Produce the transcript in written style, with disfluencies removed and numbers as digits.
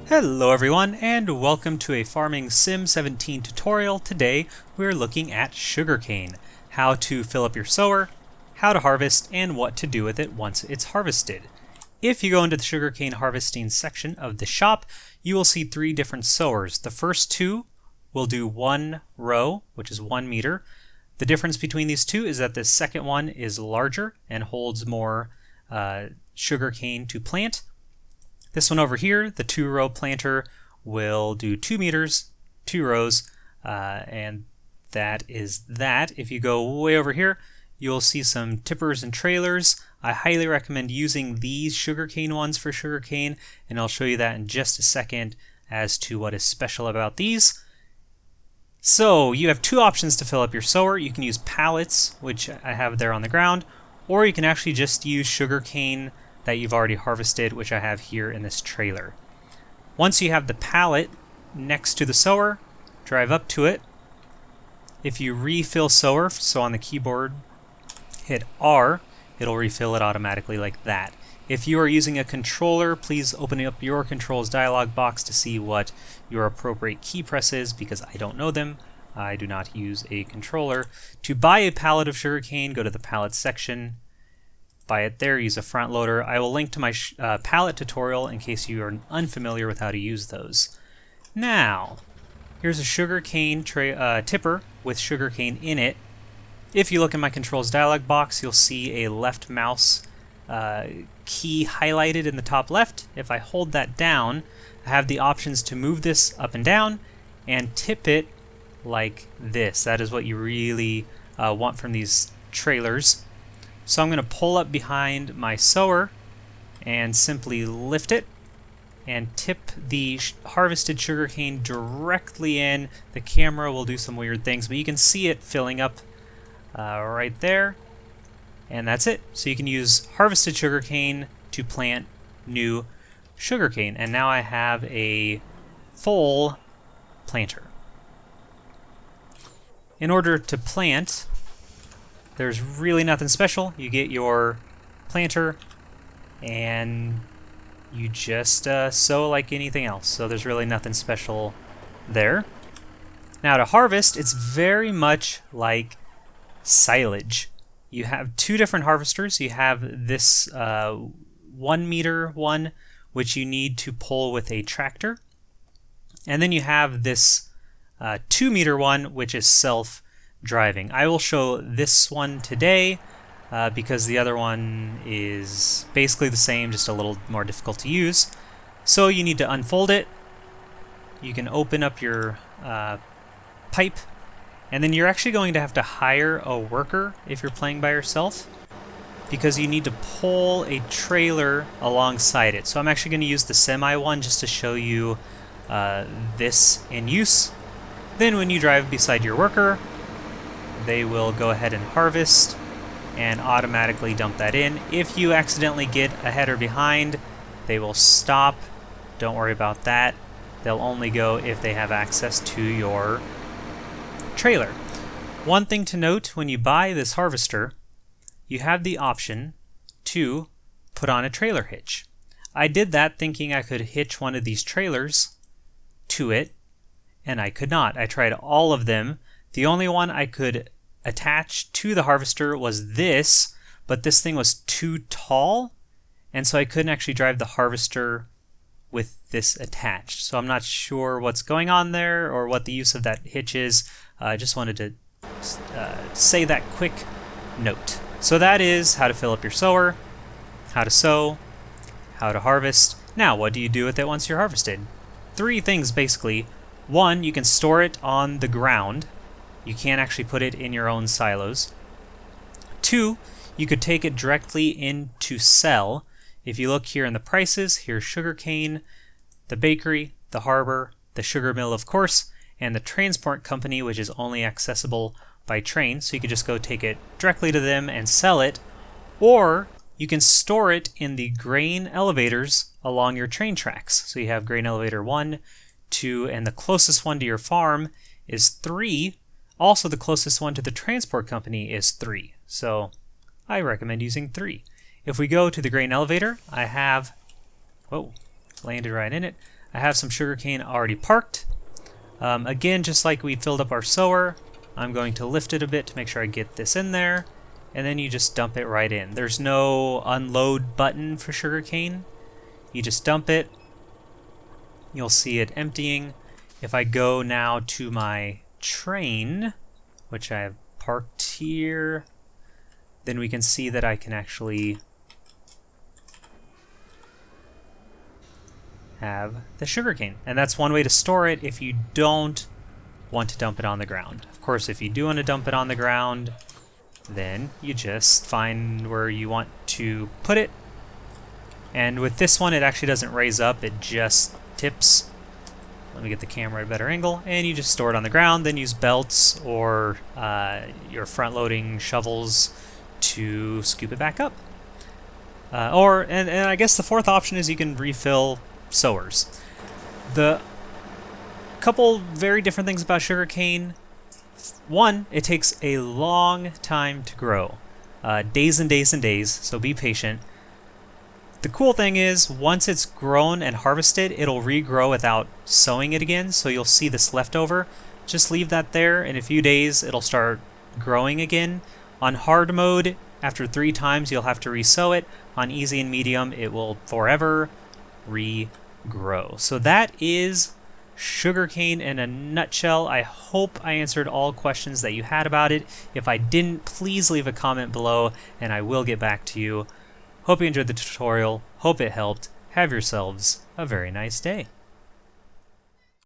Hello everyone, and welcome to a Farming Sim 17 tutorial. Today we're looking at sugarcane, how to fill up your sower, how to harvest, and what to do with it once it's harvested. If you go into the sugarcane harvesting section of the shop, you will see three different sowers. The first two will do 1 row, which is 1 meter. The difference between these two is that the second one is larger and holds more sugarcane to plant. This one over here, the 2-row planter, will do 2 meters, 2 rows, and that is that. If you go way over here, you'll see some tippers and trailers. I highly recommend using these sugarcane ones for sugarcane, and I'll show you that in just a second as to what is special about these. So you have two options to fill up your sower. You can use pallets, which I have there on the ground, or you can actually just use sugarcane that you've already harvested, which I have here in this trailer. Once you have the pallet next to the sower, drive up to it. If you refill sower, so on the keyboard, hit R, it'll refill it automatically like that. If you are using a controller, please open up your controls dialog box to see what your appropriate key press is, because I don't know them. I do not use a controller. To buy a pallet of sugarcane, go to the pallet section, buy it there, use a front loader. I will link to my pallet tutorial in case you are unfamiliar with how to use those. Now, here's a sugarcane tipper with sugarcane in it. If you look in my controls dialog box, you'll see a left mouse key highlighted in the top left. If I hold that down, I have the options to move this up and down and tip it like this. That is what you really want from these trailers. So I'm going to pull up behind my sower and simply lift it and tip the harvested sugarcane directly in. The camera will do some weird things, but you can see it filling up right there. And that's it. So you can use harvested sugarcane to plant new sugarcane. And now I have a full planter. In order to plant, there's really nothing special. You get your planter and you just sow like anything else. So there's really nothing special there. Now to harvest, it's very much like silage. You have two different harvesters. You have this 1 meter one, which you need to pull with a tractor. And then you have this 2 meter one, which is self-driving. I will show this one today because the other one is basically the same, just a little more difficult to use. So you need to unfold it. You can open up your pipe, and then you're actually going to have to hire a worker if you're playing by yourself, because you need to pull a trailer alongside it. So I'm actually going to use the semi one just to show you this in use. Then when you drive beside your worker, they will go ahead and harvest and automatically dump that in. If you accidentally get ahead or behind, they will stop. Don't worry about that. They'll only go if they have access to your trailer. One thing to note, when you buy this harvester, you have the option to put on a trailer hitch. I did that thinking I could hitch one of these trailers to it, and I could not. I tried all of them. The only one I could attach to the harvester was this, but this thing was too tall, and so I couldn't actually drive the harvester with this attached. So I'm not sure what's going on there or what the use of that hitch is. I just wanted to say that quick note. So that is how to fill up your sower, how to sow, how to harvest. Now, what do you do with it once you're harvested? 3 things basically. 1, you can store it on the ground. You can't actually put it in your own silos. 2, you could take it directly in to sell. If you look here in the prices, here's sugarcane, the bakery, the harbor, the sugar mill, of course, and the transport company, which is only accessible by train. So you could just go take it directly to them and sell it, or you can store it in the grain elevators along your train tracks. So you have grain elevator 1, 2, and the closest one to your farm is 3. Also, the closest one to the transport company is 3. So I recommend using 3. If we go to the grain elevator, I have, whoa, landed right in it. I have some sugarcane already parked. Again, just like we filled up our sower, I'm going to lift it a bit to make sure I get this in there, and then you just dump it right in. There's no unload button for sugarcane. You just dump it. You'll see it emptying. If I go now to my train, which I have parked here, then we can see that I can actually have the sugarcane. And that's one way to store it if you don't want to dump it on the ground. Of course, if you do want to dump it on the ground, then you just find where you want to put it. And with this one, it actually doesn't raise up, it just tips. Let me get the camera at a better angle, and you just store it on the ground, then use belts or your front-loading shovels to scoop it back up. And I guess the fourth option is you can refill sowers. The couple very different things about sugarcane. One, it takes a long time to grow. Days and days and days, so be patient. The cool thing is, once it's grown and harvested, it'll regrow without sowing it again, so you'll see this leftover. Just leave that there. In a few days, it'll start growing again. On hard mode, after 3 times, you'll have to re-sow it. On easy and medium, it will forever regrow. So that is sugarcane in a nutshell. I hope I answered all questions that you had about it. If I didn't, please leave a comment below, and I will get back to you. Hope you enjoyed the tutorial. Hope it helped. Have yourselves a very nice day.